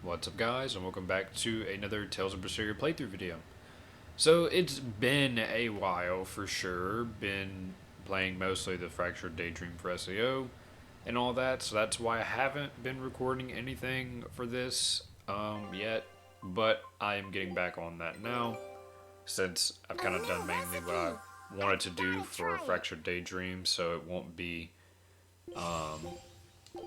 What's up guys, and welcome back to another Tales of Berseria playthrough video. So it's been a while for sure, been playing mostly the Fractured Daydream for SEO and all that, so that's why I haven't been recording anything for this yet, but I am getting back on that now, since I've kind of done mainly what I wanted to do for Fractured Daydream, so it won't be,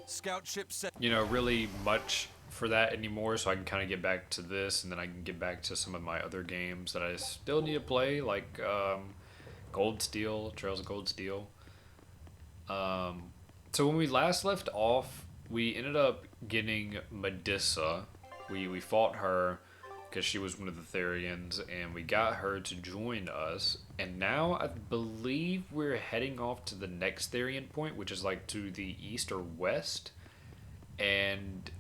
Scout ship set. really much for that anymore, so I can kind of get back to this, and then I can get back to some of my other games that I still need to play, like Gold Steel, Trails of Gold Steel. So when we last left off, we ended up getting Medusa. We fought her because she was one of the Therians, and we got her to join us. And now I believe we're heading off to the next Therian point, which is like to the east or west. And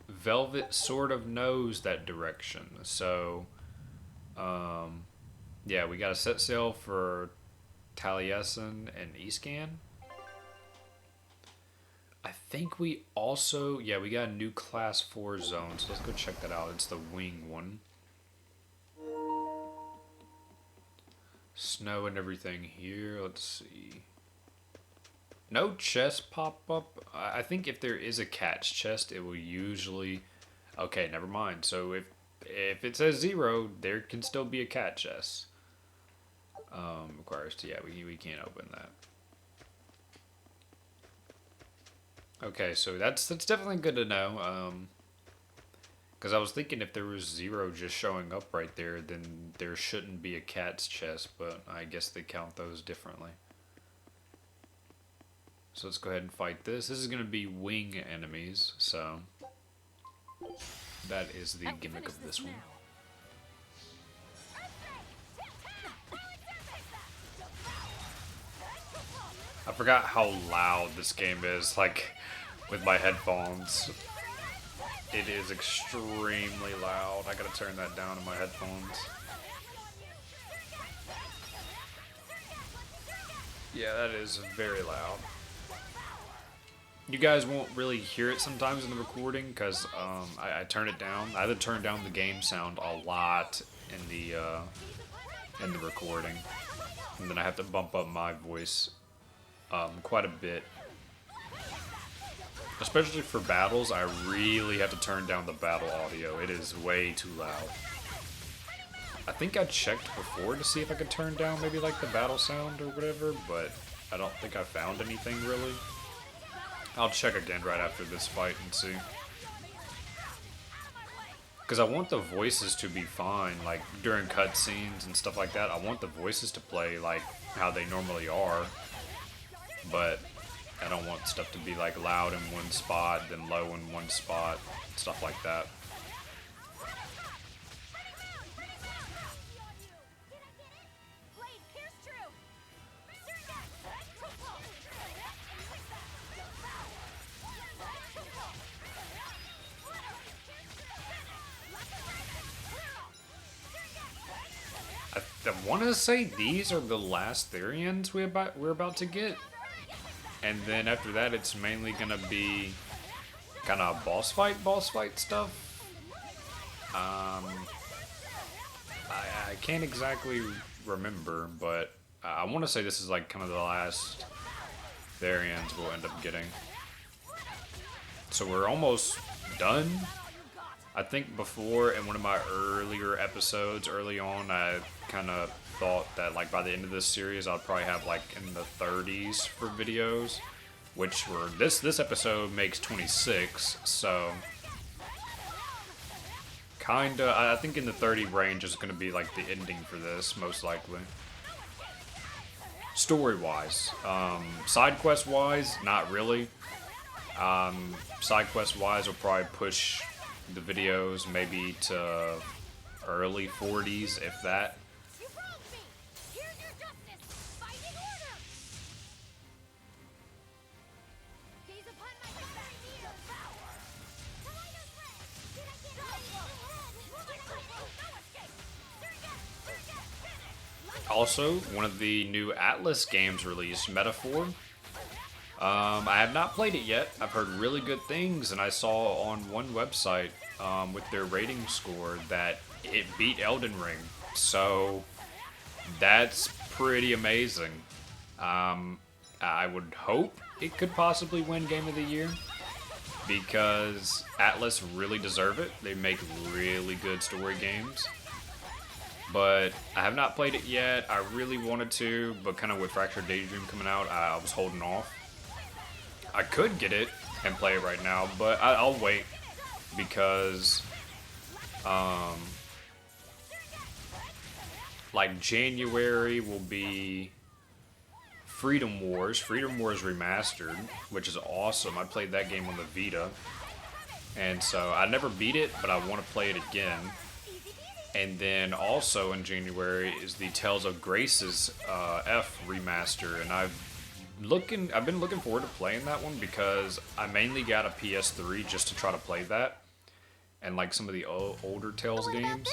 Velvet sort of knows that direction. So, yeah, we got to set sail for Taliesin and Eastcan. I think we also, yeah, we got a new class 4 zone, so let's go check that out. It's the wing one. Snow and everything here. Let's see. No chest pop up. I think if there is a catch chest, it will usually... Okay, never mind. So if it says 0, there can still be a cat chest. Requires to, yeah, we can't open that. Okay, so that's definitely good to know. Because I was thinking if there was 0 just showing up right there, then there shouldn't be a cat's chest, but I guess they count those differently. So let's go ahead and fight this. This is going to be wing enemies, so that is the gimmick of this one. I forgot how loud this game is, like, with my headphones. It is extremely loud. I gotta turn that down in my headphones. Yeah, that is very loud. You guys won't really hear it sometimes in the recording because I turn it down. I had to turn down the game sound a lot in the recording, and then I have to bump up my voice quite a bit. Especially for battles, I really have to turn down the battle audio. It is way too loud. I think I checked before to see if I could turn down maybe like the battle sound or whatever, but I don't think I found anything really. I'll check again right after this fight and see. Because I want the voices to be fine, like during cutscenes and stuff like that. I want the voices to play like how they normally are. But I don't want stuff to be like loud in one spot, then low in one spot, stuff like that. I want to say these are the last Therians we're about to get. And then after that, it's mainly gonna be kind of boss fight stuff. I can't exactly remember, but I want to say this is like kind of the last Therians we'll end up getting. So we're almost done. I think before in one of my earlier episodes, early on, I kind of thought that like by the end of this series I'll probably have like in the 30s for videos, which were this episode makes 26, so kinda I think in the 30 range is gonna be like the ending for this, most likely. Story wise, side quest wise, not really. Side quest wise will probably push the videos maybe to early 40s, if that. Also, one of the new Atlas games released, Metaphor. I have not played it yet. I've heard really good things, and I saw on one website with their rating score that it beat Elden Ring. So that's pretty amazing. I would hope it could possibly win Game of the Year because Atlas really deserve it. They make really good story games. But I have not played it yet. I really wanted to, but kind of with Fractured Daydream coming out, I was holding off. I could get it and play it right now, but I'll wait because, like January will be Freedom Wars Remastered, which is awesome. I played that game on the Vita, and so I never beat it, but I want to play it again. And then also in January is the Tales of Grace's F remaster, and I've been looking forward to playing that one because I mainly got a PS3 just to try to play that, and like some of the older Tales games.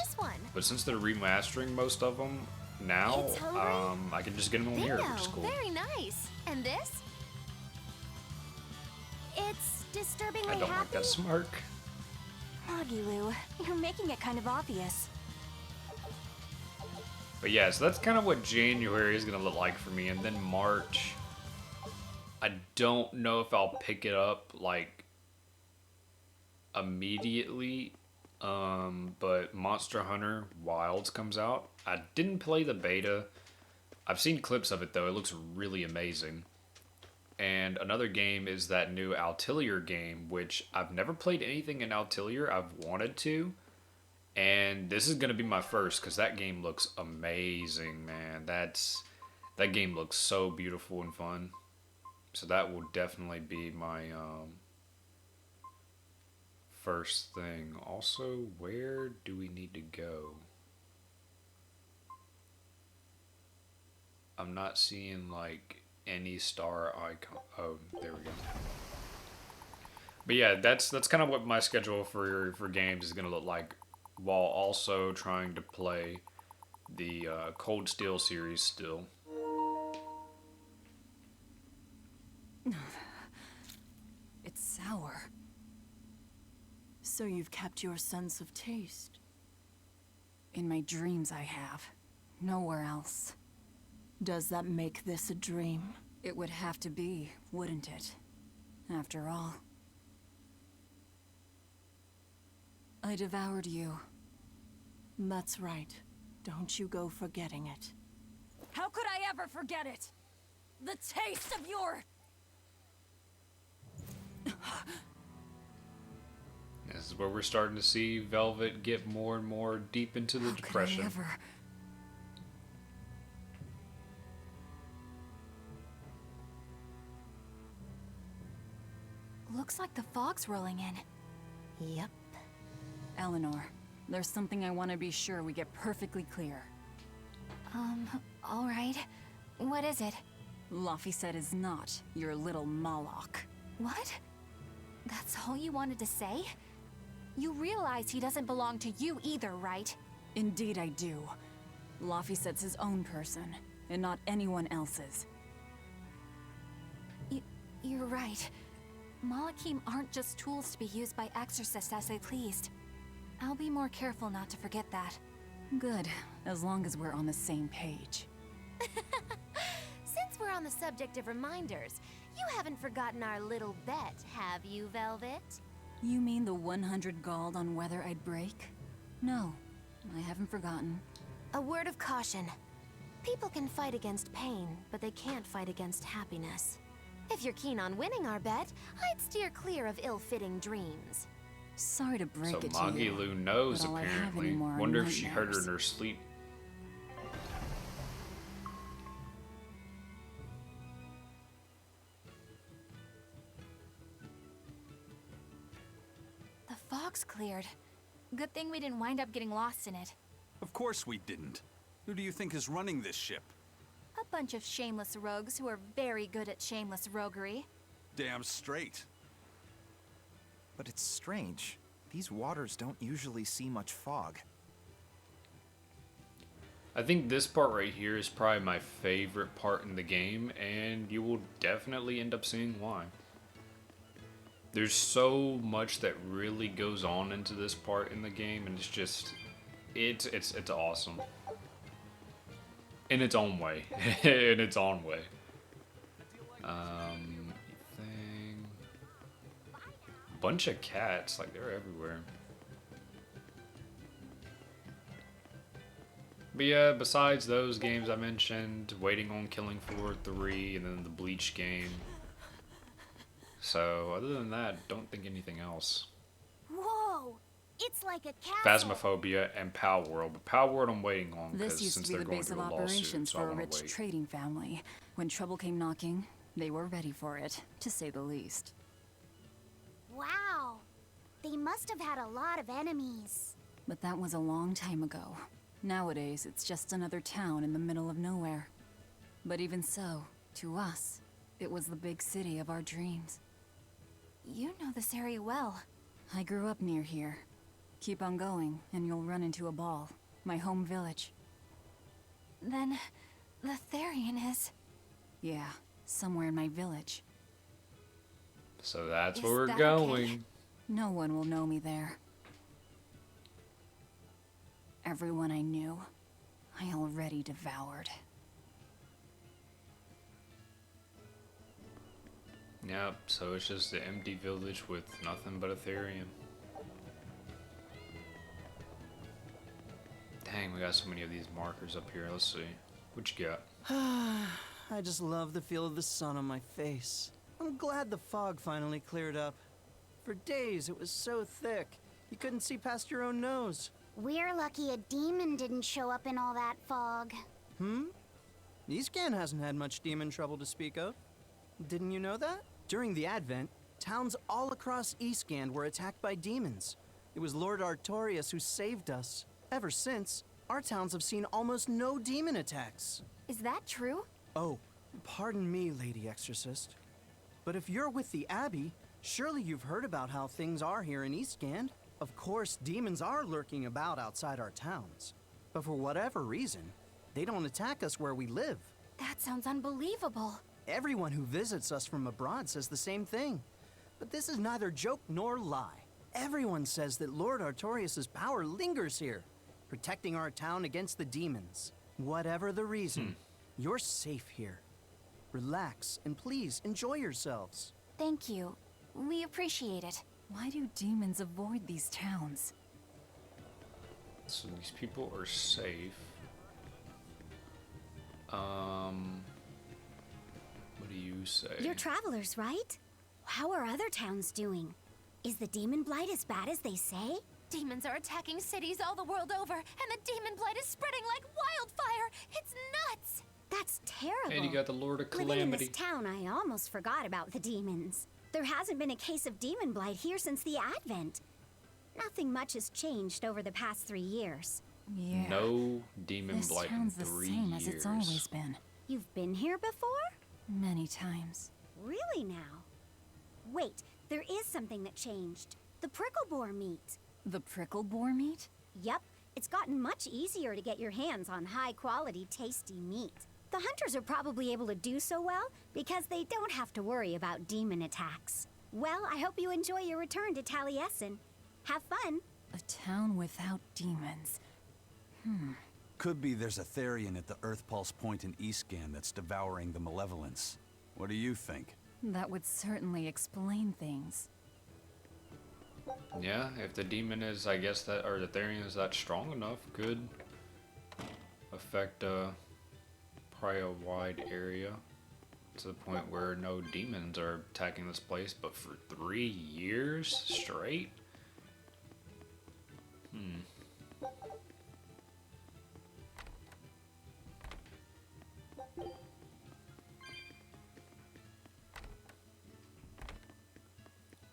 But since they're remastering most of them now, I can just get them on here, which is cool. Very nice. And this? It's disturbingly I don't like that smirk. Magilu, you're making it kind of obvious. But yeah, so that's kind of what January is going to look like for me. And then March, I don't know if I'll pick it up, like, immediately. But Monster Hunter Wilds comes out. I didn't play the beta. I've seen clips of it, though. It looks really amazing. And another game is that new Altillier game, which I've never played anything in Altillier. I've wanted to. And this is going to be my first, because that game looks amazing, man. That game looks so beautiful and fun. So that will definitely be my first thing. Also, where do we need to go? I'm not seeing, like, any star icon. Oh, there we go. But yeah, that's kind of what my schedule for games is going to look like, while also trying to play the Cold Steel series still. It's sour. So you've kept your sense of taste? In my dreams I have. Nowhere else. Does that make this a dream? It would have to be, wouldn't it? After all. I devoured you. That's right. Don't you go forgetting it. How could I ever forget it? The taste of your... This is where we're starting to see Velvet get more and more deep into the depression. Could I ever... Looks like the fog's rolling in. Yep. Eleanor, there's something I want to be sure we get perfectly clear. All right. What is it? Laphicet is not your little Moloch. What? That's all you wanted to say? You realize he doesn't belong to you either, right? Indeed I do. Laphicet's his own person, and not anyone else's. You're right. Malachim aren't just tools to be used by exorcists as they pleased. I'll be more careful not to forget that. Good, as long as we're on the same page. Since we're on the subject of reminders, you haven't forgotten our little bet, have you, Velvet? You mean the 100 gold on whether I'd break? No, I haven't forgotten. A word of caution. People can fight against pain, but they can't fight against happiness. If you're keen on winning our bet, I'd steer clear of ill-fitting dreams. Sorry to break So it to you. Magilu knows, but all I have apparently. anymore are Wonder if she heard her nightmares. in her sleep. The fog's cleared. Good thing we didn't wind up getting lost in it. Of course we didn't. Who do you think is running this ship? A bunch of shameless rogues who are very good at shameless roguery. Damn straight. But it's strange. These waters don't usually see much fog. I think this part right here is probably my favorite part in the game, and you will definitely end up seeing why. There's so much that really goes on into this part in the game, and it's just, it's awesome. In its own way. In its own way. Thing. Bunch of cats, like they're everywhere. But yeah, besides those games I mentioned, Waiting on Killing Floor 3, and then the Bleach game. So, other than that, don't think anything else. Whoa! It's like a castle. Phasmophobia and Pal World. But Pal World I'm waiting on This because used since to be they're the going base through of a lawsuit, operations so I for a want rich to wait. trading family. When trouble came knocking, they were ready for it, to say the least. Wow! They must have had a lot of enemies. But that was a long time ago. Nowadays, it's just another town in the middle of nowhere. But even so, to us, it was the big city of our dreams. You know this area well. I grew up near here. Keep on going, and you'll run into a ball. My home village. Then, the Therian is... Yeah, somewhere in my village. So that's Is where we're that going. okay? No one will know me there. Everyone I knew, I already devoured. Yep, so it's just an empty village with nothing but Ethereum. Dang, we got so many of these markers up here. Let's see. What you got? I just love the feel of the sun on my face. I'm glad the fog finally cleared up. For days it was so thick, you couldn't see past your own nose. We're lucky a demon didn't show up in all that fog. Eastcan hasn't had much demon trouble to speak of. Didn't you know that? During the Advent, towns all across Eastcan were attacked by demons. It was Lord Artorias who saved us. Ever since, our towns have seen almost no demon attacks. Is that true? Oh, pardon me, Lady Exorcist. But if you're with the Abbey, surely you've heard about how things are here in Eastgand. Of course, demons are lurking about outside our towns. But for whatever reason, they don't attack us where we live. That sounds unbelievable. Everyone who visits us from abroad says the same thing. But this is neither joke nor lie. Everyone says that Lord Artorias' power lingers here, protecting our town against the demons. Whatever the reason, you're safe here. Relax and please enjoy yourselves. Thank you. We appreciate it. Why do demons avoid these towns? So these people are safe. What do you say? You're travelers, right? How are other towns doing? Is the demon blight as bad as they say? Demons are attacking cities all the world over, and the demon blight is spreading like wildfire. It's nuts! That's terrible. And you got the Lord of Living in Calamity. this town, I almost forgot about the demons. There hasn't been a case of demon blight here since the Advent. Nothing much has changed over the past 3 years. Yeah. No demon This blight in town's the 3 same years. as it's always been. You've been here before? Many times. Really now? Wait, there is something that changed. The prickle boar meat. The prickle boar meat? Yup, it's gotten much easier to get your hands on high-quality, tasty meat. The hunters are probably able to do so well because they don't have to worry about demon attacks. Well, I hope you enjoy your return to Taliesin. Have fun. A town without demons. Could be there's a Therian at the Earth Pulse Point in Eastgan that's devouring the malevolence. What do you think? That would certainly explain things. Yeah, if the demon is, I guess that, or the Therian is that strong enough, could affect probably a wide area to the point where no demons are attacking this place, but for 3 years straight?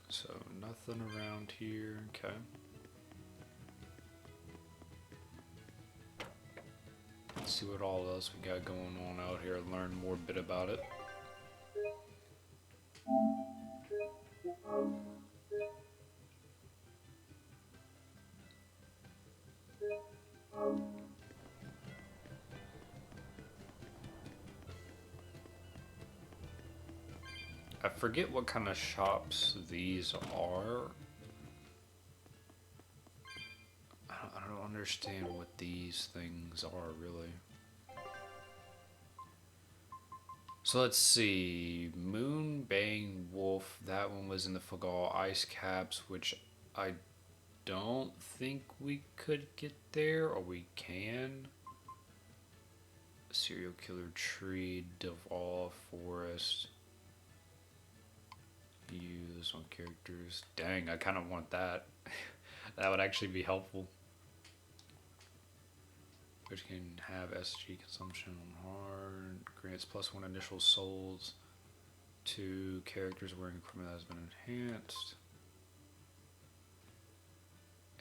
So, nothing around here, okay. Let's see what all else we got going on out here and learn more bit about it. I forget what kind of shops these are. I don't understand what these things are, really. So let's see. Moonbane Wolf, that one was in the Fagal Ice Caps, which I don't think we could get there, or we can. Serial Killer Tree, Deval Forest. Use on characters. Dang, I kind of want that. That would actually be helpful. Which can have SG consumption on hard. Grants +1 initial souls to characters wearing equipment that has been enhanced.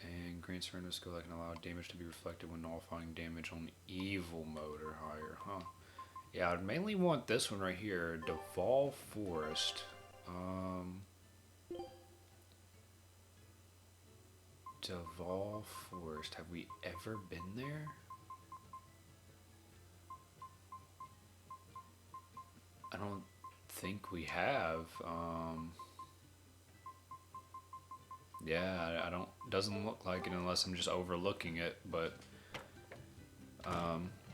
And grants random skill that can allow damage to be reflected when nullifying damage on evil mode or higher, huh? Yeah, I'd mainly want this one right here, Deval Forest. Deval Forest. Have we ever been there? I don't think we have. Yeah, I don't. Doesn't look like it unless I'm just overlooking it. But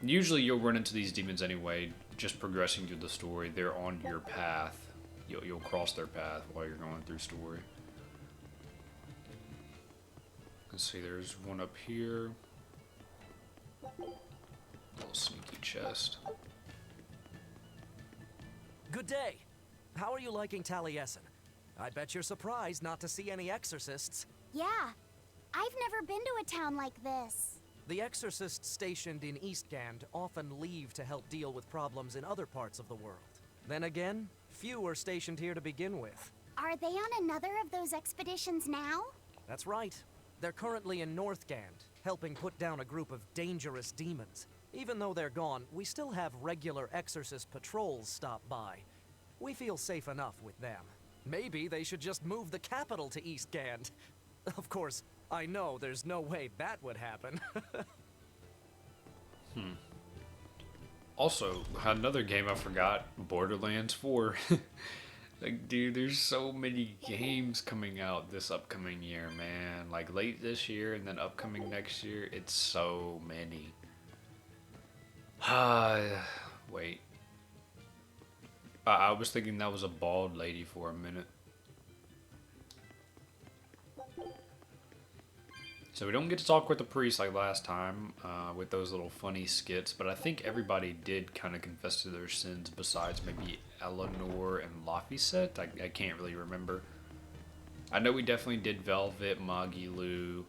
usually you'll run into these demons anyway. Just progressing through the story, they're on your path. You'll cross their path while you're going through story. Let's see. There's one up here. Little sneaky chest. Good day. How are you liking Taliesin? I bet you're surprised not to see any exorcists. Yeah, I've never been to a town like this. The exorcists stationed in Eastgand often leave to help deal with problems in other parts of the world. Then again, few are stationed here to begin with. Are they on another of those expeditions now? That's right. They're currently in Northgand, helping put down a group of dangerous demons. Even though they're gone, we still have regular exorcist patrols stop by. We feel safe enough with them. Maybe they should just move the capital to Eastgand. Of course, I know there's no way that would happen. Also, another game I forgot, Borderlands 4. Like, dude, there's so many games coming out this upcoming year, man. Like, late this year and then upcoming next year. It's so many. Wait. I was thinking that was a bald lady for a minute. So we don't get to talk with the priest like last time, with those little funny skits, but I think everybody did kind of confess to their sins besides maybe Eleanor and Laphicet. I can't really remember. I know we definitely did Velvet, Magilu,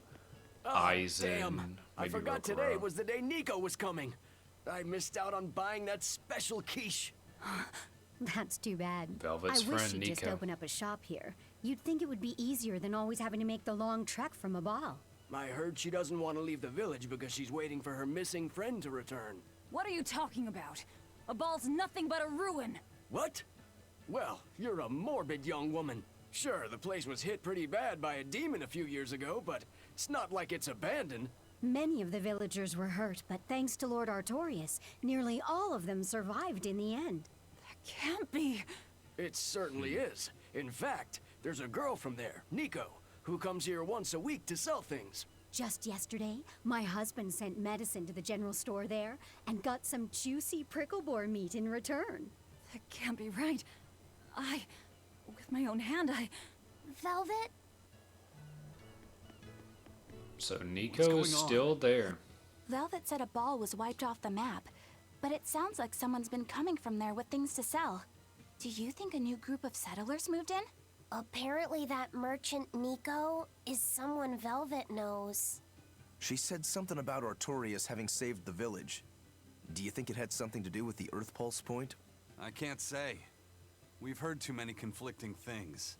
Eisen. Damn! I forgot today was the day Nico was coming. I missed out on buying that special quiche. That's too bad. Velvet's I wish friend, she'd just Nico. open up a shop here. You'd think it would be easier than always having to make the long trek from a ball. I heard she doesn't want to leave the village because she's waiting for her missing friend to return. What are you talking about? A ball's nothing but a ruin. What? Well, you're a morbid young woman. Sure, the place was hit pretty bad by a demon a few years ago, but it's not like it's abandoned. Many of the villagers were hurt, but thanks to Lord Artorius, nearly all of them survived in the end. That can't be. It certainly is. In fact, there's a girl from there, Nico, who comes here once a week to sell things. Just yesterday, my husband sent medicine to the general store there and got some juicy prickle boar meat in return. That can't be right. With my own hand, Velvet? So Nico is still there. Velvet said a ball was wiped off the map, but it sounds like someone's been coming from there with things to sell. Do you think a new group of settlers moved in? Apparently that merchant Nico is someone Velvet knows. She said something about Artorius having saved the village. Do you think it had something to do with the Earth Pulse point? I can't say. We've heard too many conflicting things.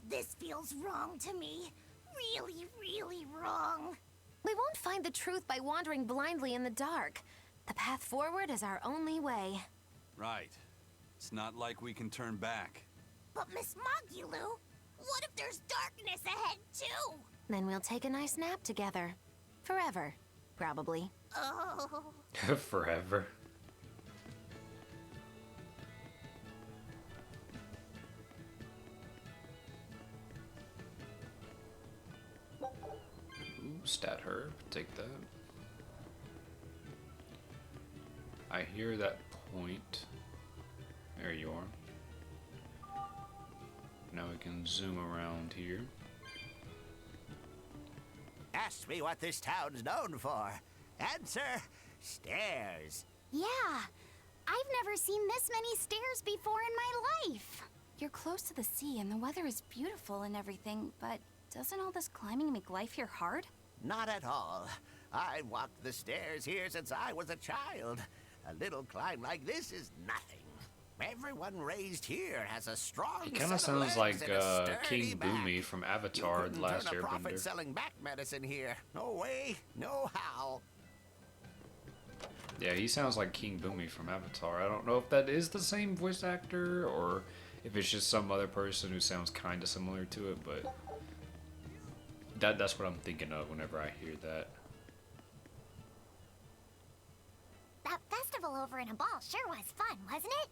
This feels wrong to me. Really, really wrong. We won't find the truth by wandering blindly in the dark. The path forward is our only way. Right. It's not like we can turn back. But Miss Magulu, what if there's darkness ahead too? Then we'll take a nice nap together. Forever, probably. Oh. stat herb. Take that. I hear that point. There you are. Now we can zoom around here. Ask me what this town's known for. Answer, stairs. Yeah, I've never seen this many stairs before in my life. You're close to the sea and the weather is beautiful and everything, but doesn't all this climbing make life here hard? Not at all. I walked the stairs here since I was a child. A little climb like this is nothing. Everyone raised here has a strong. He kind of set of sounds legs like and a sturdy King back. Boomy from You Avatar: The couldn't Last turn a profit Airbender. selling back medicine here. No way, no how. Yeah, he sounds like King Boomy from Avatar. I don't know if that is the same voice actor or if it's just some other person who sounds kind of similar to it, but that's what I'm thinking of whenever I hear that. That festival over in a ball sure was fun, wasn't it?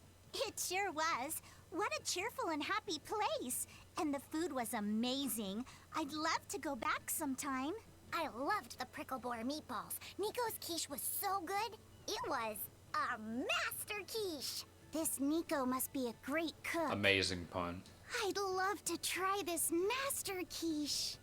It sure was. What a cheerful and happy place. And the food was amazing. I'd love to go back sometime. I loved the prickle boar meatballs. Nico's quiche was so good. It was a master quiche. This Nico must be a great cook. Amazing pun. I'd love to try this master quiche.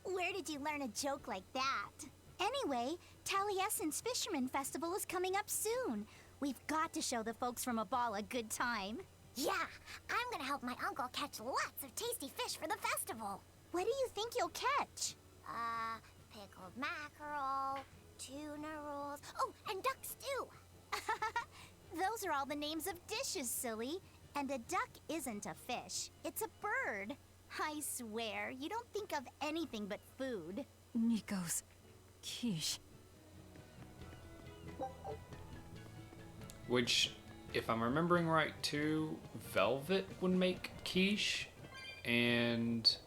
Where did you learn a joke like that? Anyway, Taliesin's Fisherman Festival is coming up soon. We've got to show the folks from Abal a good time. Yeah, I'm gonna help my uncle catch lots of tasty fish for the festival. What do you think you'll catch? Pickled mackerel, tuna rolls, oh, and duck stew. Those are all the names of dishes, silly. And a duck isn't a fish, it's a bird. I swear, you don't think of anything but food. Nico's quiche. Which, if I'm remembering right too, Velvet would make quiche, and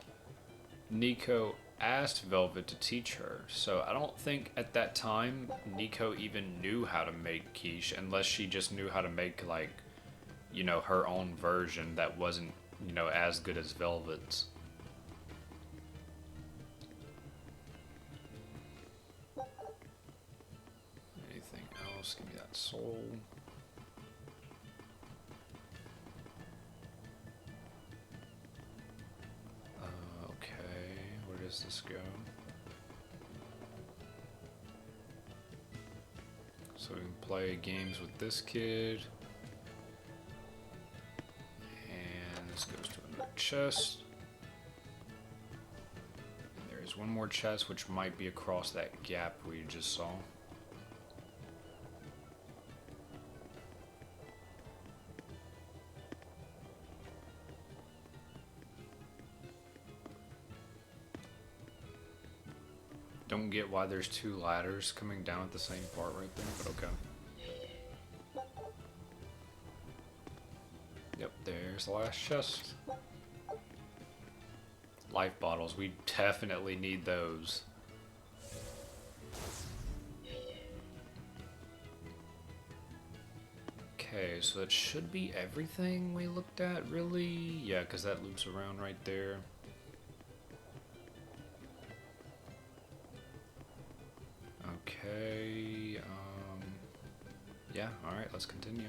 Nico asked Velvet to teach her. So I don't think at that time Nico even knew how to make quiche, unless she just knew how to make, like, you know, her own version that wasn't, you know, as good as Velvet's. Anything else? Give me that soul. Okay, where does this go? So we can play games with this kid. And this goes to another chest. And there's one more chest which might be across that gap we just saw. Don't get why there's two ladders coming down at the same part right there, but okay. Yep, there's the last chest. Life bottles, we definitely need those. Okay, so that should be everything we looked at, really? Yeah, because that loops around right there. Okay, yeah, alright, let's continue.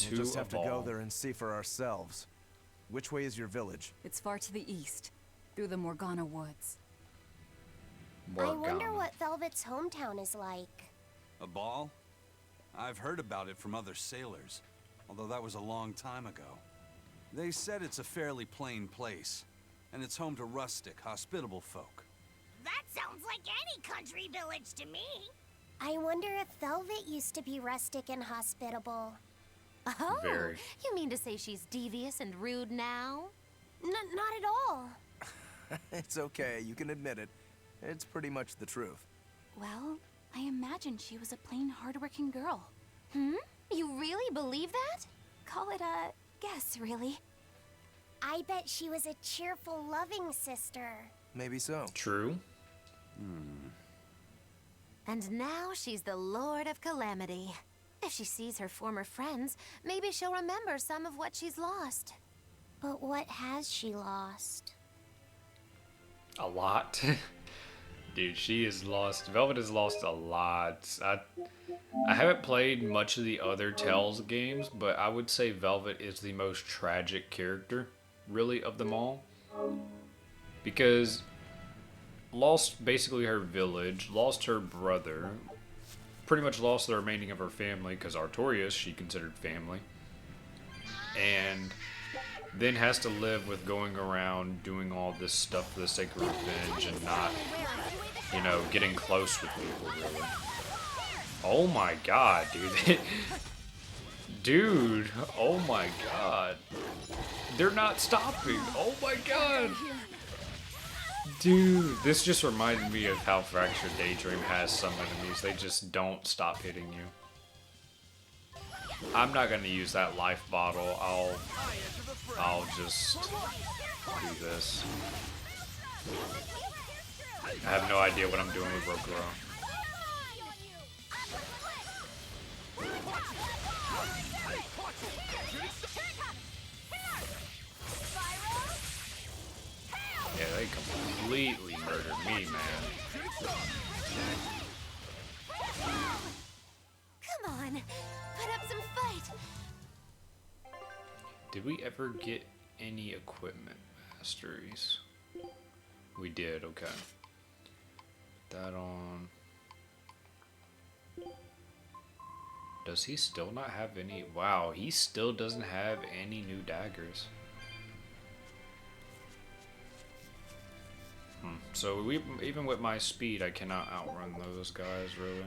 We'll just have to go there and see for ourselves. Which way is your village? It's far to the east, through the Morgana woods. I wonder what Velvet's hometown is like. A ball? I've heard about it from other sailors, although that was a long time ago. They said it's a fairly plain place, and it's home to rustic, hospitable folk. That sounds like any country village to me. I wonder if Velvet used to be rustic and hospitable. Oh, very. You mean to say she's devious and rude now? Not at all. It's okay, you can admit it. It's pretty much the truth. Well, I imagined she was a plain, hardworking girl. You really believe that? Call it a guess, really. I bet she was a cheerful, loving sister. Maybe so. True. And now she's the Lord of Calamity. If she sees her former friends, maybe she'll remember some of what she's lost. But what has she lost? a lot. Dude, she has lost. Velvet has lost a lot. I haven't played much of the other Tales games, but I would say Velvet is the most tragic character, really, of them all. Because lost basically her village, lost her brother, pretty much lost the remaining of her family, because Artorias she considered family. And then has to live with going around doing all this stuff for the sake of revenge and not, you know, getting close with people, really. Oh my god, dude. Dude, oh my god. They're not stopping. Oh my god. Dude, this just reminded me of how Fractured Daydream has some enemies. They just don't stop hitting you. I'm not gonna use that life bottle. I'll just do this. I have no idea what I'm doing with Rokuro. Yeah, they completely murdered me, man. Come on, put up some fight. Did we ever get any equipment masteries? We did, okay. That on. Does he still not have any? Wow, he still doesn't have any new daggers. So even with my speed, I cannot outrun those guys, really.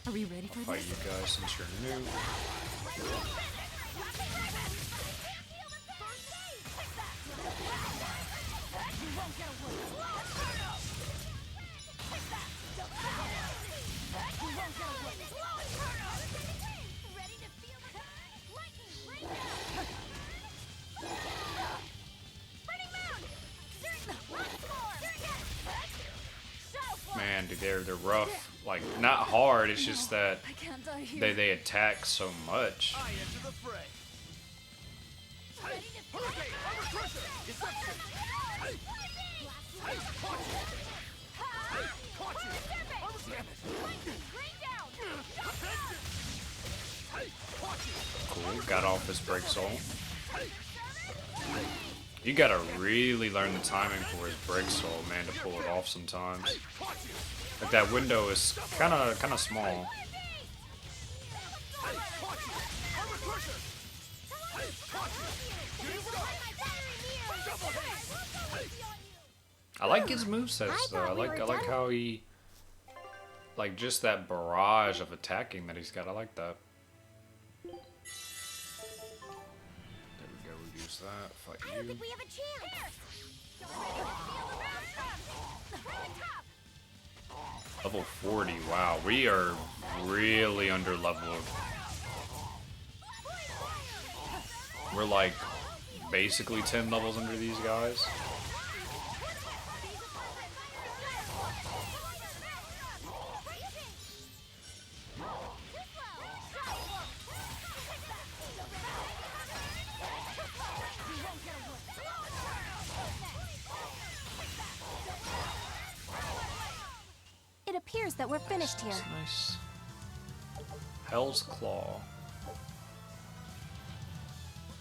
Are we ready for Fight this? you guys since you're new. Man, dude, they're rough. Like, not hard, it's just that I can't die here. they attack so much. I enter the fray. Hey, hurricane, armor crusher, deception. Hey, hey, watch it. Hey, watch it. Armor damn it. Hey, watch it. Cool, got off his break soul. You gotta really learn the timing for his break soul, man, to pull it off sometimes. Like, that window is kinda small. I like his movesets though. I like how he, like, just that barrage of attacking that he's got. I like that. There we go. We use that. Fight I don't you. think we have a chance. Level 40. Wow, we are really under leveled. We're like basically 10 levels under these guys. It appears that we're finished here. That's nice. Hell's Claw.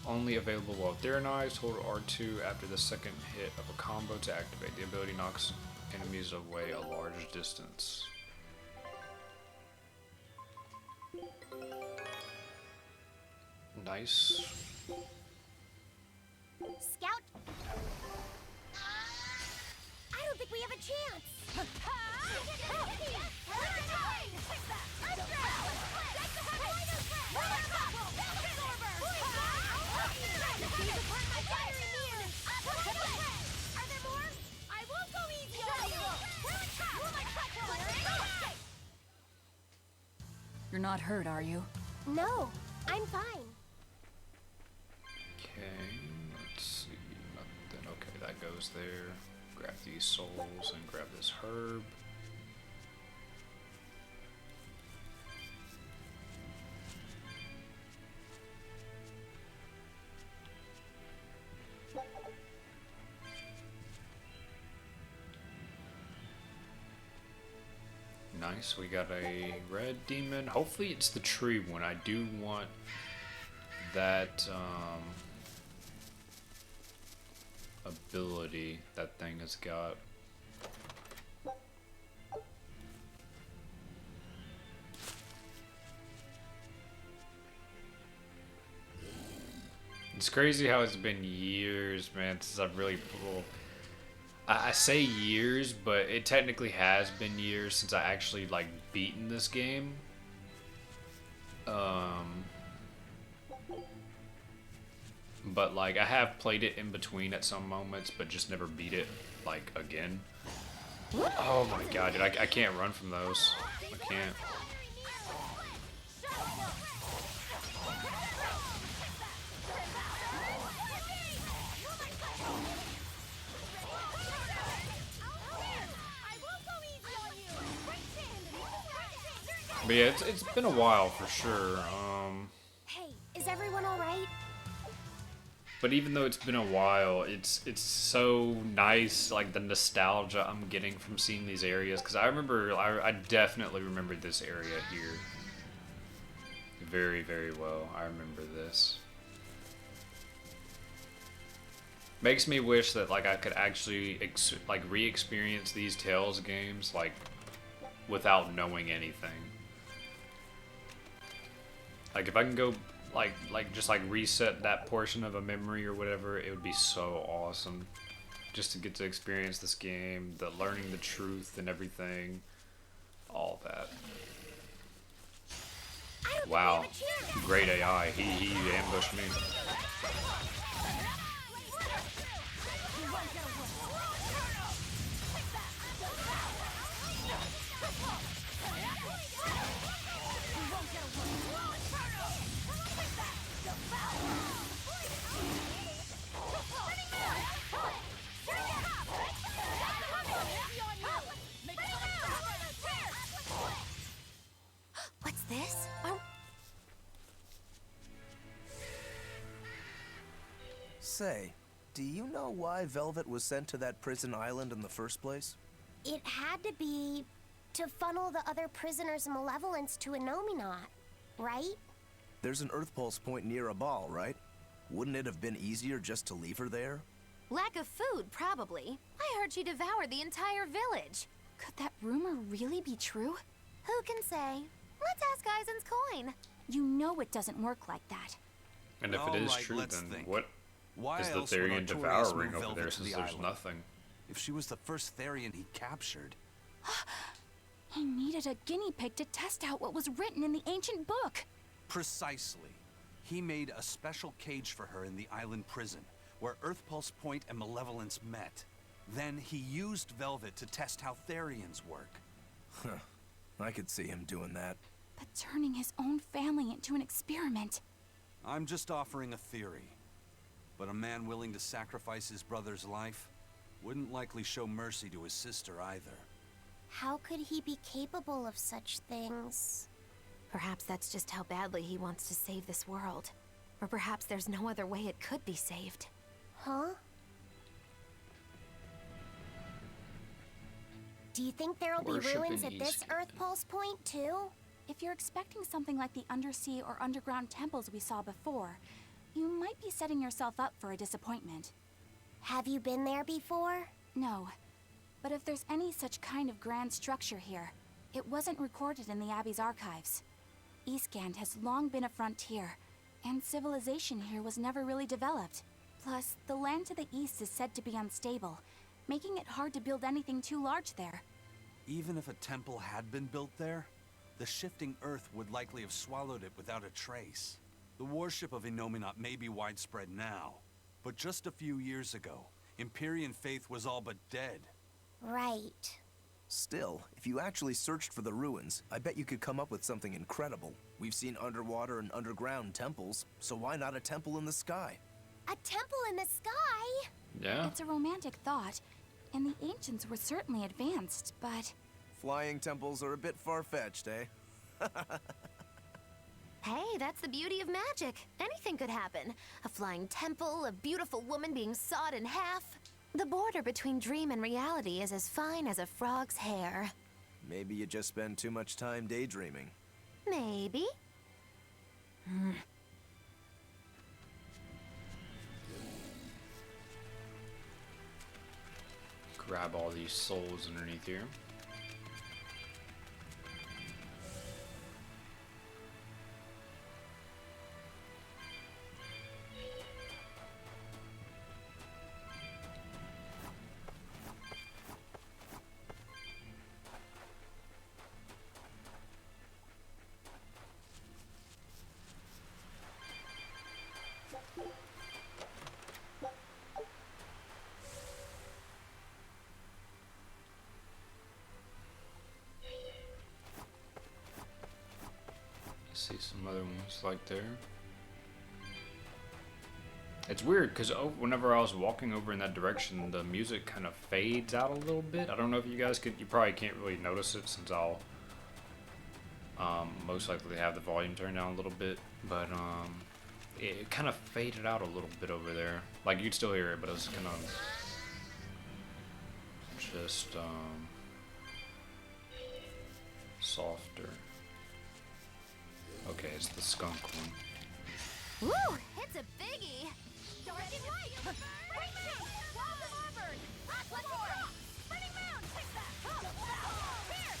Only available while Tyrannized. Hold R2 after the second hit of a combo to activate. The ability knocks enemies away a large distance. Nice. Scout. I don't think we have a chance. You're not hurt, are you? No, I'm fine. Okay, let's see. Nothing. Okay, that goes there. Grab these souls and grab this herb. nice. We got a red demon. Hopefully it's the tree one. I do want that ability that thing has got. It's crazy how it's been years, man, since I've really pulled. I say years, but it technically has been years since I actually like beaten this game. But like I have played it in between at some moments, but just never beat it like again. Oh my god, dude, I can't run from those. I can't. But yeah, it's been a while for sure. Hey, is everyone all right? But even though it's been a while, it's so nice, like the nostalgia I'm getting from seeing these areas. Because I remember, I definitely remember this area here very, very well. I remember this. Makes me wish that like I could actually like re-experience these Tales games like without knowing anything. Like if I can go like just like reset that portion of a memory or whatever, it would be so awesome. Just to get to experience this game, the learning the truth and everything, all that. Wow, great AI. He ambushed me. What's this? Say, do you know why Velvet was sent to that prison island in the first place? It had to be to funnel the other prisoners' malevolence to Inominat, right? There's an Earth Pulse point near Abal, right? Wouldn't it have been easier just to leave her there? Lack of food, probably. I heard she devoured the entire village. Could that rumor really be true? Who can say? Let's ask Eisen's coin. You know it doesn't work like that. And if it is Alright, true, let's then think. what Why is the else would Therian Artorias devouring move over Velvet there to since the there's island? nothing? If she was the first Therian he captured. He needed a guinea pig to test out what was written in the ancient book. Precisely. He made a special cage for her in the island prison, where Earth Pulse Point and Malevolence met. Then he used Velvet to test how Therians work. Huh. I could see him doing that. But turning his own family into an experiment. I'm just offering a theory. But a man willing to sacrifice his brother's life wouldn't likely show mercy to his sister either. How could he be capable of such things? Perhaps that's just how badly he wants to save this world. Or perhaps there's no other way it could be saved. Huh? Do you think there'll be Worship ruins in at this East Earth Pulse point, too? If you're expecting something like the undersea or underground temples we saw before, you might be setting yourself up for a disappointment. Have you been there before? No. But if there's any such kind of grand structure here, it wasn't recorded in the Abbey's archives. Eastgand has long been a frontier, and civilization here was never really developed. Plus, the land to the east is said to be unstable, making it hard to build anything too large there. Even if a temple had been built there, the shifting earth would likely have swallowed it without a trace. The worship of Inominat may be widespread now, but just a few years ago, Empyrean faith was all but dead. Right. Still, if you actually searched for the ruins, I bet you could come up with something incredible. We've seen underwater and underground temples, so why not a temple in the sky? A temple in the sky? Yeah. It's a romantic thought, and the ancients were certainly advanced, but... Flying temples are a bit far-fetched, eh? Hey, that's the beauty of magic. Anything could happen. A flying temple, a beautiful woman being sawed in half. The border between dream and reality is as fine as a frog's hair. Maybe you just spend too much time daydreaming. Maybe. Grab all these souls underneath here. See some other ones like there. It's weird because whenever I was walking over in that direction, the music kind of fades out a little bit. I don't know if you guys could. You probably can't really notice it since I'll most likely have the volume turned down a little bit. But it kind of faded out a little bit over there. Like you'd still hear it, but it was kind of just softer. Okay, it's the skunk one. Woo! It's a biggie! Dark and light! Burning moon! Walls of Auburn! Let's go! Burning moon! Take that! Here!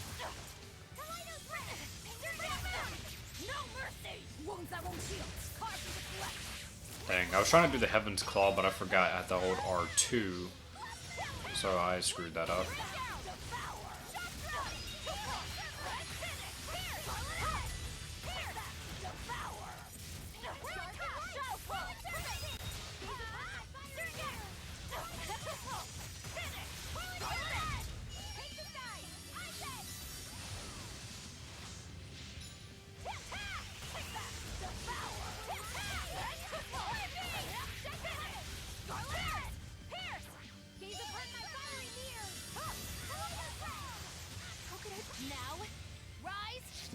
Kaleido's breath! Burning moon! No mercy! Wounds that won't heal! Carve through the flesh! Dang, I was trying to do the Heaven's Claw, but I forgot I had to hold R2. So I screwed that up.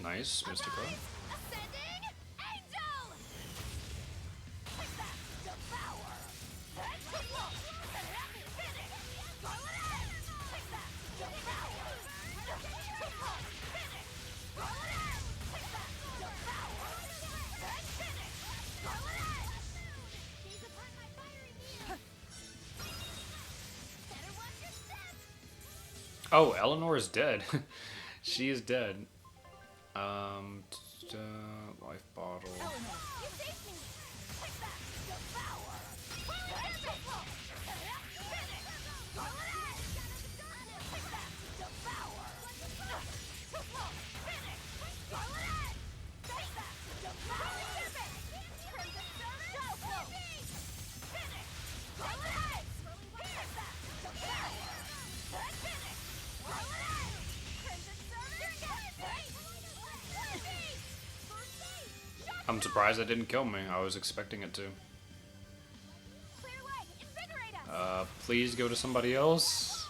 Nice, Mystica. Ascending Angel! Take that! Devour! Oh, Eleanor is dead. She is dead. Life bottle. You saved me! Take that! Devour! I'm surprised it didn't kill me. I was expecting it to. Please go to somebody else.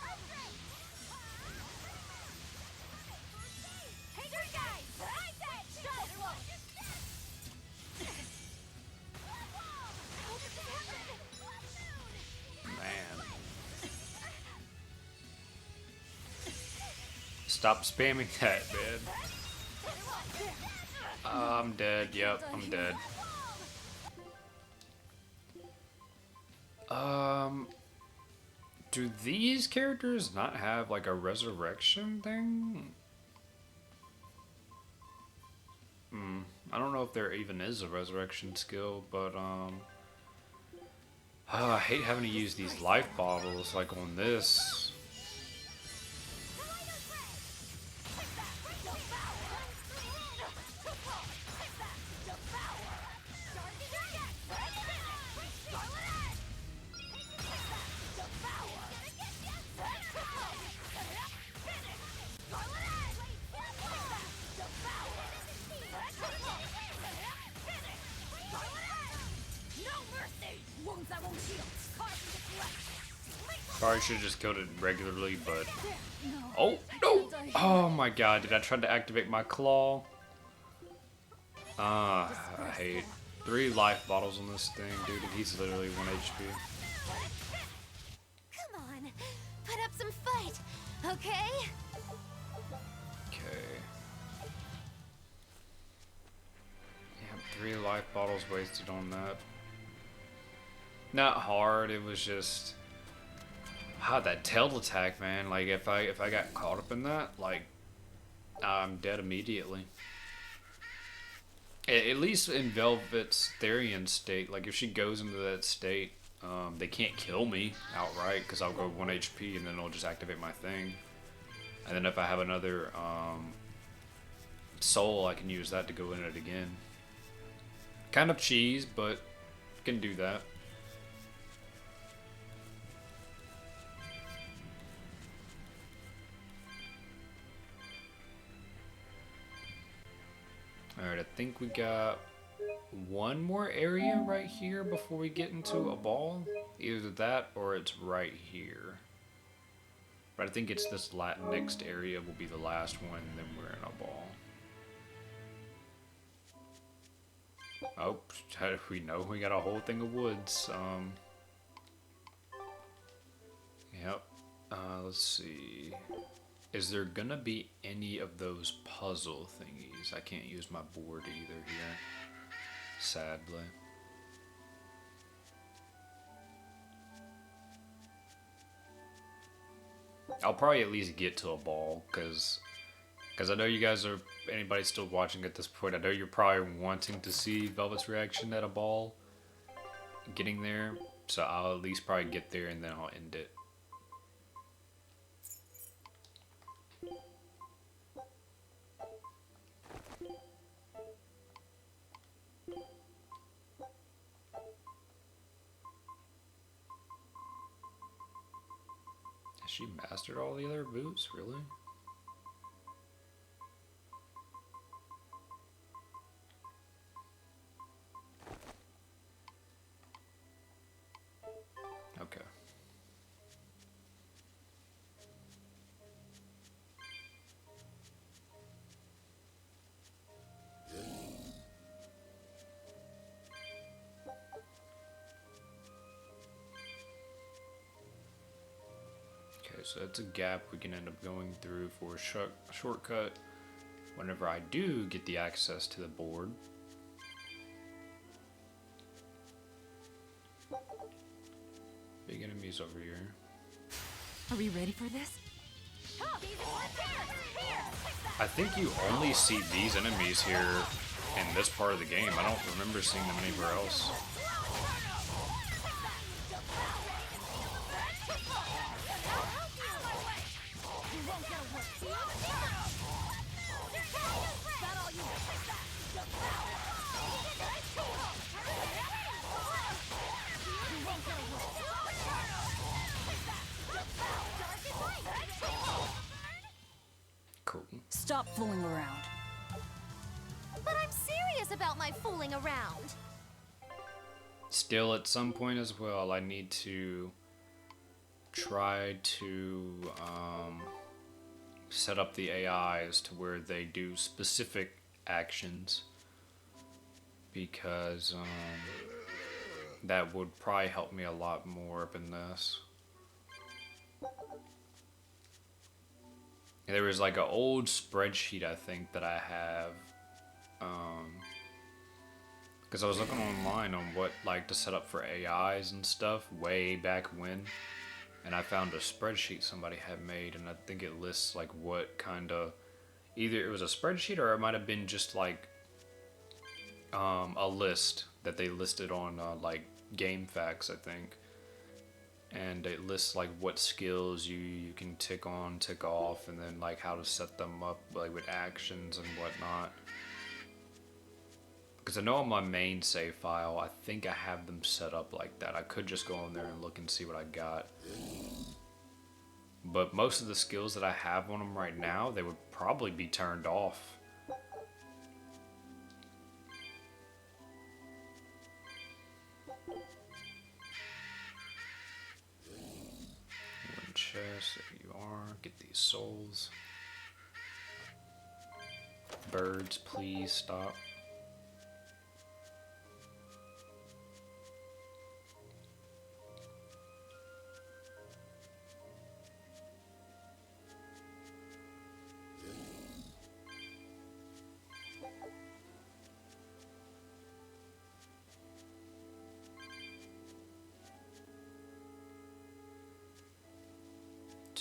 Man. Stop spamming that, man. I'm dead. Yep, I'm dead. Do these characters not have like a resurrection thing? I don't know if there even is a resurrection skill, but I hate having to use these life bottles like on this. Probably should have just killed it regularly, but... Oh, no! Oh my god, did I try to activate my claw? I hate 3 life bottles on this thing, dude. He's literally 1 HP. Come on, put up some fight, okay? 3 life bottles wasted on that. Not hard, it was just that tail attack, man. Like if I got caught up in that, like I'm dead immediately. At least in Velvet's Therian state, like if she goes into that state, they can't kill me outright because I'll go 1 HP and then it'll just activate my thing. And then if I have another soul, I can use that to go in it again. Kind of cheese, but can do that. Alright, I think we got one more area right here before we get into a ball. Either that or it's right here. But I think it's this next area will be the last one, and then we're in a ball. Oh, how do we know? We got a whole thing of woods. Yep. Let's see. Is there gonna be any of those puzzle thingies? I can't use my board either here, sadly. I'll probably at least get to a ball, because I know you guys are, anybody still watching at this point, I know you're probably wanting to see Velvet's reaction at a ball, getting there, so I'll at least probably get there and then I'll end it. Has she mastered all the other boots, really? Okay. Okay, so that's a gap we can end up going through for a shortcut whenever I do get the access to the board. Big enemies over here. Are we ready for this? I think you only see these enemies here in this part of the game. I don't remember seeing them anywhere else. Cool. Stop fooling around. But I'm serious about my fooling around. Still, at some point as well, I need to try to set up the AIs to where they do specific actions, because that would probably help me a lot more up in this. There was like an old spreadsheet, I think, that I have, because I was looking online on what like to set up for AIs and stuff way back when, and I found a spreadsheet somebody had made, and I think it lists like what kind of, either it was a spreadsheet or it might have been just like a list that they listed on like Game Facts, I think. And it lists like what skills you can tick on, tick off, and then like how to set them up like with actions and whatnot. Because I know on my main save file, I think I have them set up like that. I could just go in there and look and see what I got. But most of the skills that I have on them right now, they would probably be turned off. Chest, there you are. Get these souls. Birds, please stop.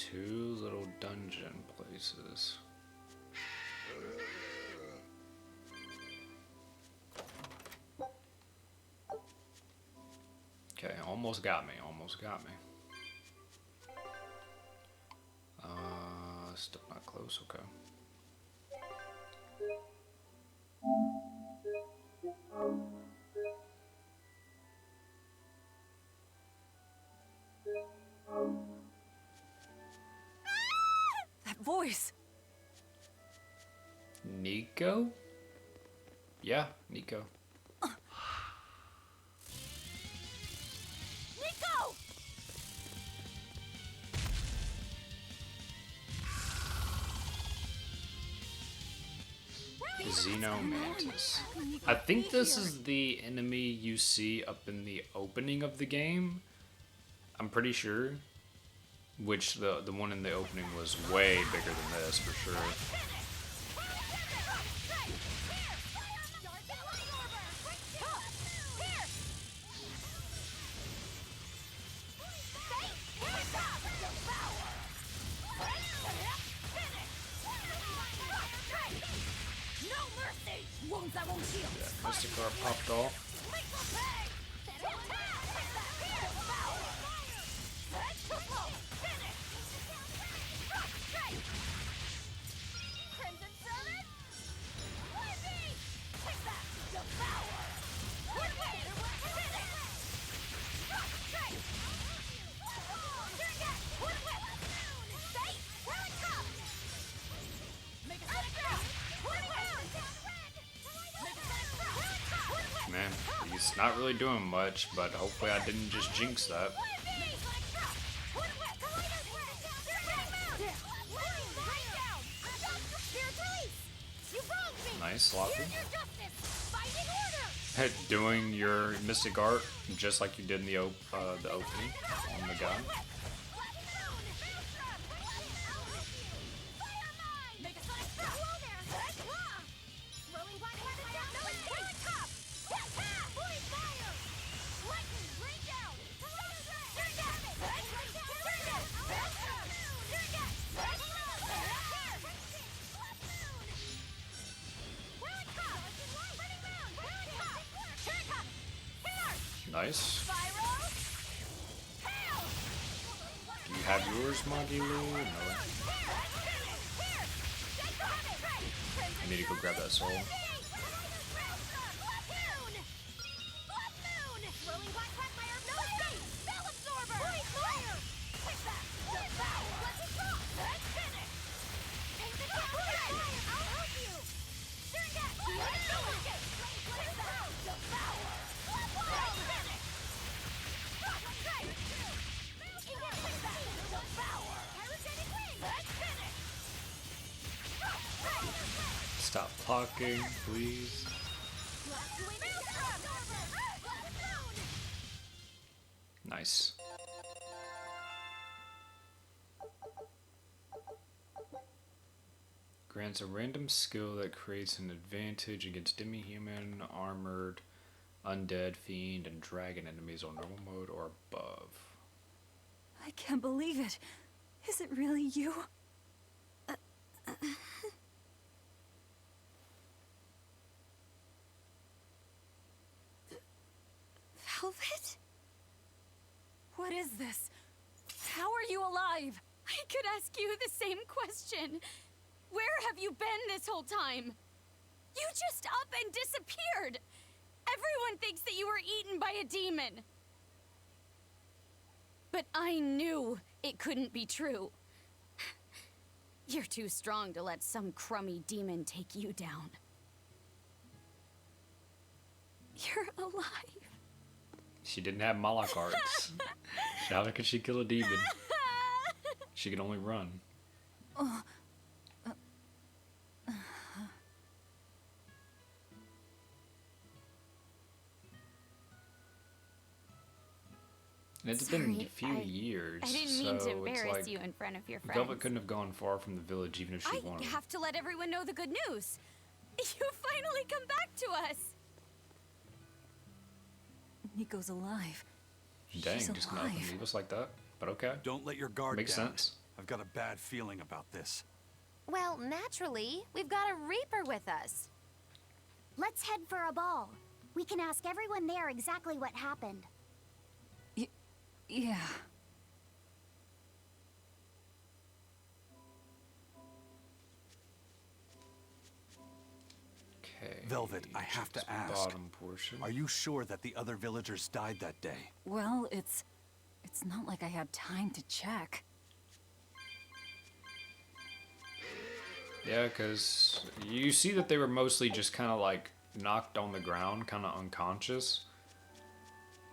two little dungeon places. Okay, almost got me, almost got me. Still not close, okay. That voice! Nico? Yeah, Nico. Nico! Xenomantis. I think this is the enemy you see up in the opening of the game. I'm pretty sure. Which the one in the opening was way bigger than this for sure. Yeah, Mystic Art popped off. Man, he's not really doing much, but hopefully I didn't just jinx that. Nice, sloppy. Doing your Mystic Art just like you did in the opening on the guy. Nice. Do you have yours, Magilu? No. I need to go grab that soul. Stop blocking, please. Nice. Grants a random skill that creates an advantage against demi-human, armored, undead, fiend, and dragon enemies on normal mode or above. I can't believe it. Is it really you? Velvet? What is this? How are you alive? I could ask you the same question. Where have you been this whole time? You just up and disappeared. Everyone thinks that you were eaten by a demon. But I knew it couldn't be true. You're too strong to let some crummy demon take you down. You're alive. She didn't have Malak arts. How could she kill a demon? She could only run. And it's been a few years. I didn't mean to so it's embarrass like you in front of your friends. Velvet couldn't have gone far from the village even if she I wanted. have to let everyone know the good news. You finally come back to us. Nico's alive. Dang, She's just gonna up and alive. leave us like that. But okay. Don't let your guard Makes down. sense. I've got a bad feeling about this. Well, naturally, we've got a Reaper with us. Let's head for a ball. We can ask everyone there exactly what happened. Yeah. Okay. Velvet, I have to ask. Bottom portion. Are you sure that the other villagers died that day? Well, it's not like I had time to check. Yeah, because you see that they were mostly just kind of like knocked on the ground, kind of unconscious.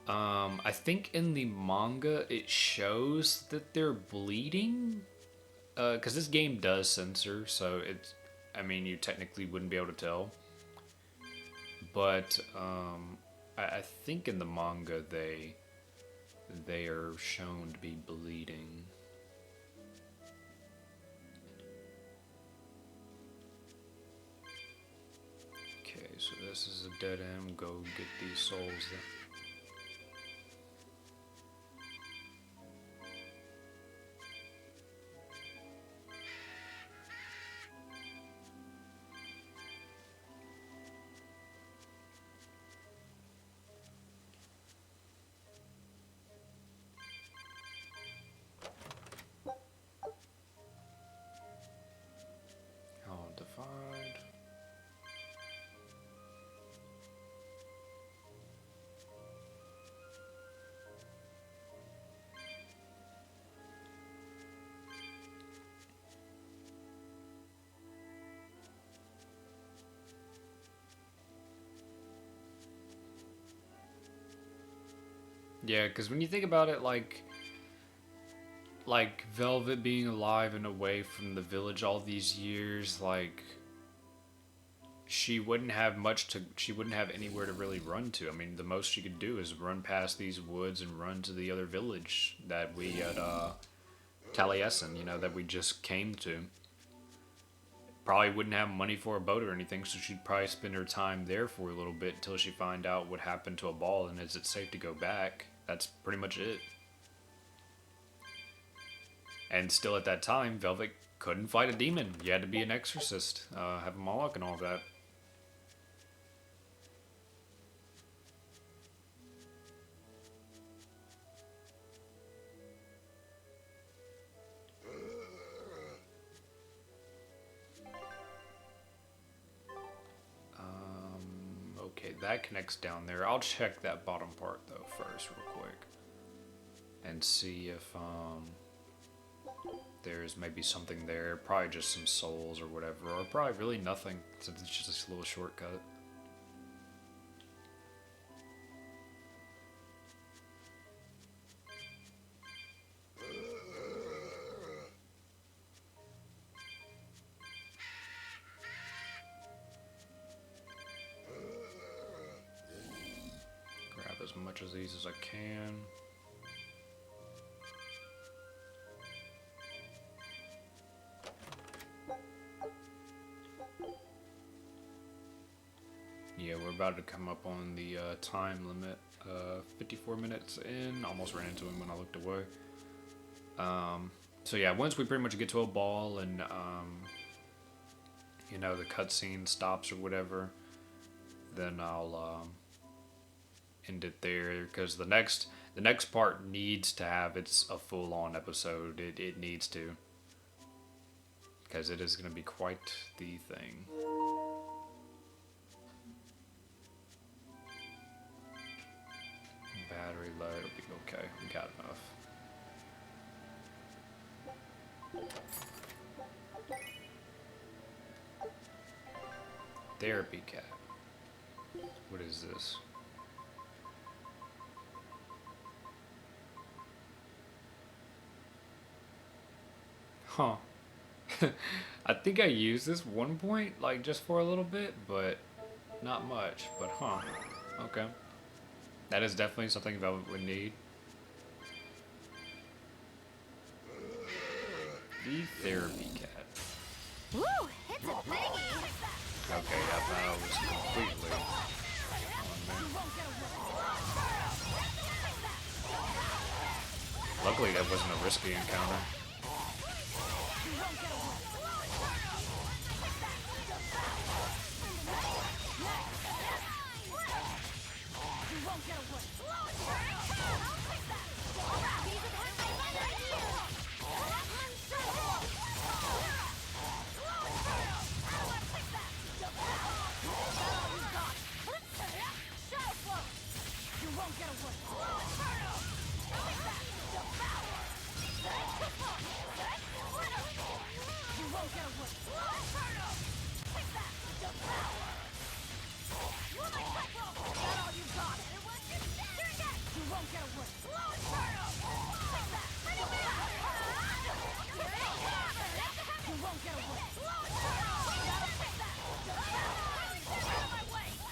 I think in the manga it shows that they're bleeding. Because this game does censor, so it's, I mean, you technically wouldn't be able to tell. But I think in the manga they are shown to be bleeding. Okay, so this is a dead end. Go get these souls then. All defined. Yeah, because when you think about it, like Velvet being alive and away from the village all these years, like she wouldn't have anywhere to really run to. I mean, the most she could do is run past these woods and run to the other village that we at Taliesin, you know, that we just came to. Probably wouldn't have money for a boat or anything, so she'd probably spend her time there for a little bit until she find out what happened to a ball and is it safe to go back. That's pretty much it. And still at that time, Velvet couldn't fight a demon. You had to be an exorcist, have a Moloch and all of that. Okay, that connects down there. I'll check that bottom part though first real quick. And see if there's maybe something there. Probably just some souls or whatever. Or probably really nothing, since it's just a little shortcut. Grab as much of these as I can. Yeah, we're about to come up on the time limit. 54 minutes in. Almost ran into him when I looked away. So yeah, once we pretty much get to a ball and you know, the cutscene stops or whatever, then I'll end it there, because the next part needs to have a full-on episode. It needs to, because it is going to be quite the thing. Battery low, it'll be okay. We got enough. Therapy cat. What is this? Huh. I think I used this one point, like just for a little bit, but not much. But huh. Okay. That is definitely something Velvet would need. The therapy cat. Woo! It's a biggie! Okay, I thought I was completely on there. Luckily that wasn't a risky encounter.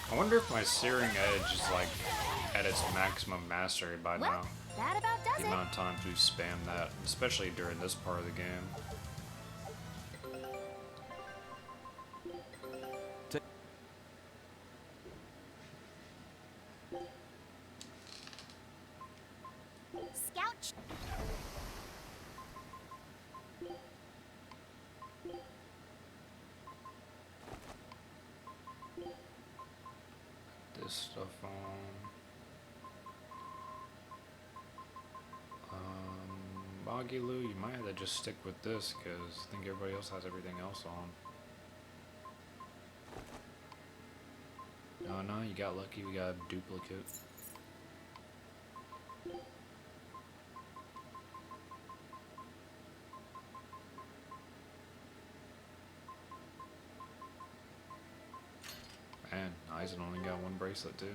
I wonder if my Searing Edge is like at its maximum mastery by Well, now. that about does The it. amount of times we've spammed that, especially during this part of the game. Scout. This stuff on. Boggy Lou, you might have to just stick with this because I think everybody else has everything else on. Oh no, you got lucky, we got a duplicate. Man, Eisen only got one bracelet too.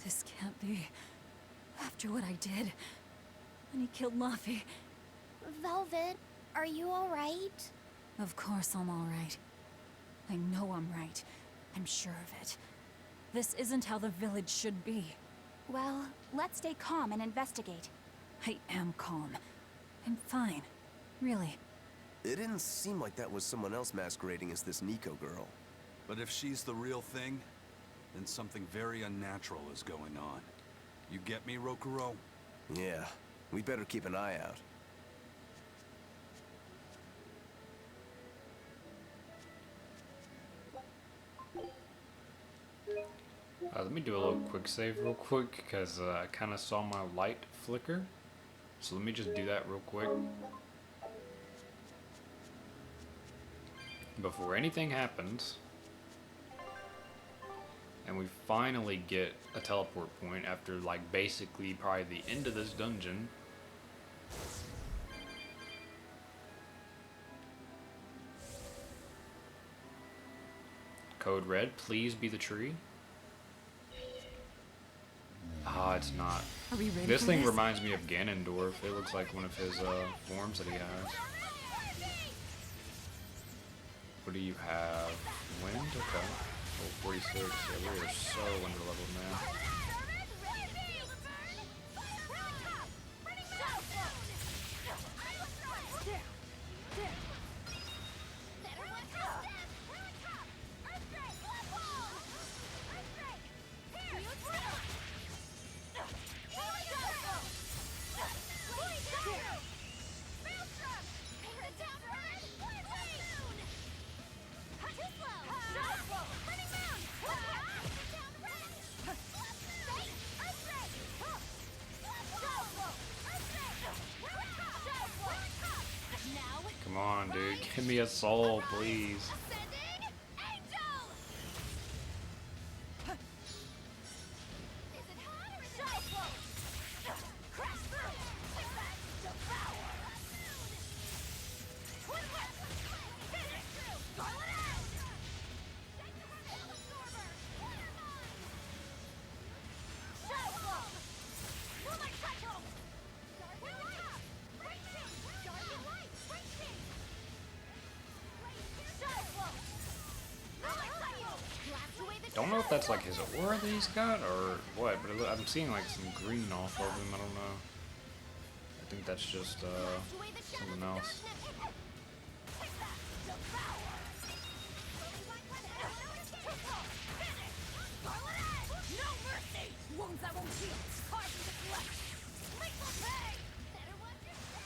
This can't be. After what I did. When he killed Laffy. Velvet, are you alright? Of course I'm alright. I know I'm right. I'm sure of it. This isn't how the village should be. Well, let's stay calm and investigate. I am calm. I'm fine. Really. It didn't seem like that was someone else masquerading as this Nico girl. But if she's the real thing, then something very unnatural is going on. You get me, Rokuro? Yeah, we better keep an eye out. Let me do a little quick save real quick because I kind of saw my light flicker. So let me just do that real quick. Before anything happens. And we finally get a teleport point after like basically probably the end of this dungeon. Code red, please be the tree. Ah, it's not. Are we ready This for thing this? reminds me of Ganondorf. It looks like one of his forms that he has. What do you have? Wind? Okay. Oh, 46. Yeah, we are so under leveled now. Come on, dude. Give me a soul, please. Don't know if that's like his aura that he's got or what, but I'm seeing like some green off of him. I don't know. I think that's just something else. No mercy! Wounds I won't heal. Carved into flesh. Lethal pay! Better watch your step!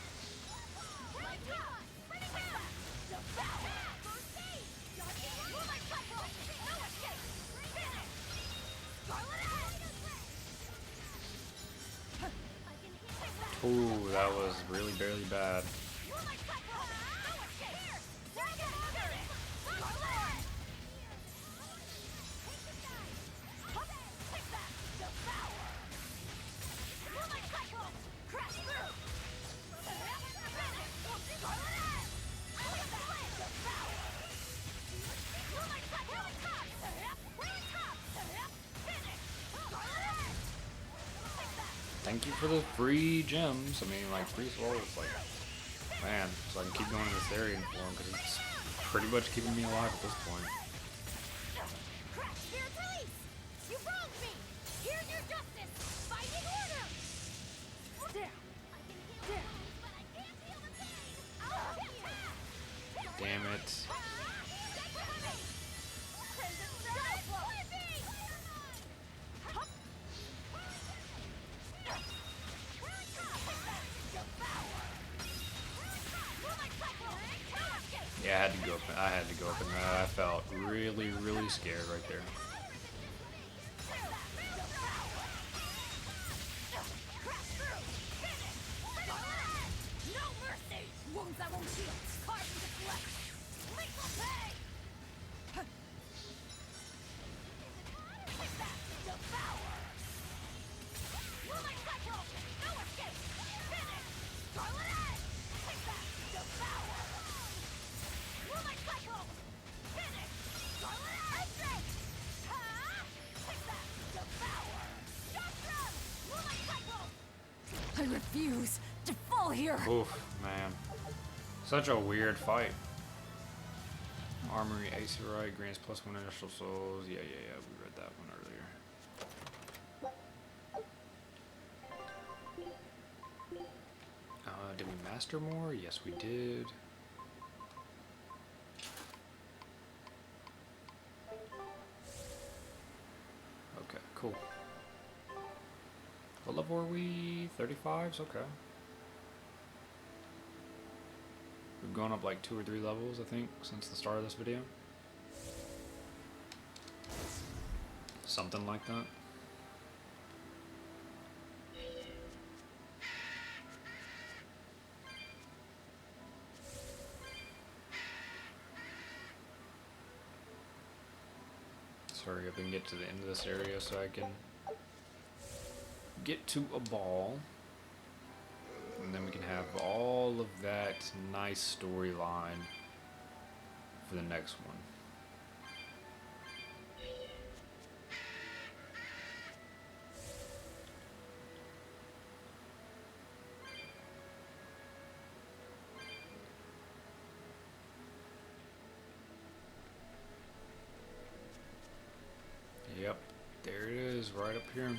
Like God! Spreading down! Devour! First aid! Moonlight cycle! No escape! Finish! Scarlet Edge! I can hit Ooh, that was really barely bad. Moonlight cycle! No escape! Here! Dragon Auger! Scarlet Edge! Take that! Devour! Moonlight cycle! Crash through! Finish! Scarlet Edge! Take that! Devour! Moonlight cycle! Top! Really top! Finish! Scarlet Edge! Take that! Thank you for the free gems. I mean, like, free souls. Like, man, so I can keep going in this area for them because it's pretty much keeping me alive at this point. Crash Spirit Release! You wronged me! Here's your justice! Fighting order! Down! I can heal the wounds, but I can't heal the pain! I'll hit you! Damn it. Stick with me! Crimson Strike! Flipping! Hup! Devour! Moonlight cycle! No escape! Yeah, I had to go up in that. I felt really, really scared right there. No mercy! Wounds I won't heal. Carved into flesh. Lethal pay! Take that! Devour! Moonlight cycle! No escape! Finish! Scarlet Edge! Take that! Devour! Moonlight cycle! Finish! Scarlet Edge! Take that! Devour! Nostrum! Moonlight cycle! I refuse to fall here. Oof, man. Such a weird fight. Armory AC right grants +1 initial souls. Yeah, we read that one earlier. Did we master more? Yes, we did. Okay, cool. What level are we? 35s? Okay. We've gone up like 2 or 3 levels, I think, since the start of this video. Something like that. Let's hurry up and get to the end of this area so I can get to a ball. And then we can have all of that nice storyline for the next one. Yep, there it is, right up here.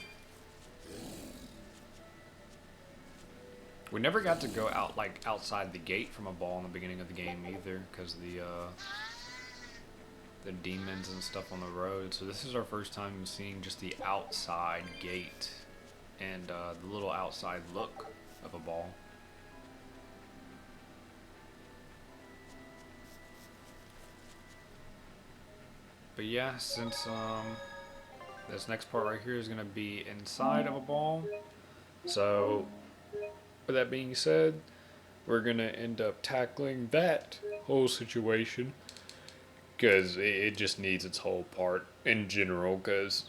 We never got to go out outside the gate from a ball in the beginning of the game either, because the demons and stuff on the road. So this is our first time seeing just the outside gate and the little outside look of a ball. But yeah, since this next part right here is gonna be inside of a ball, so with that being said, we're gonna end up tackling that whole situation because it just needs its whole part in general. Because,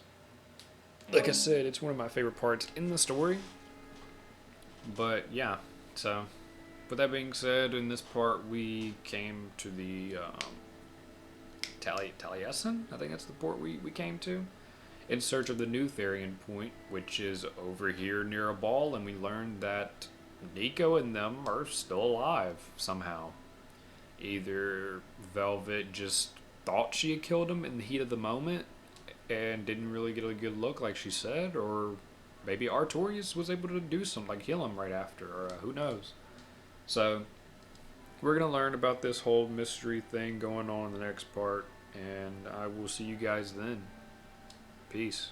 like I said, it's one of my favorite parts in the story. But yeah, so with that being said, in this part we came to the Taliesin, I think that's the port we came to, in search of the new Therian point, which is over here near a ball, and we learned that Nico and them are still alive somehow. Either Velvet just thought she had killed him in the heat of the moment and didn't really get a good look like she said, or maybe Artorias was able to do something, like heal him right after, or who knows. So we're going to learn about this whole mystery thing going on in the next part, and I will see you guys then. Peace.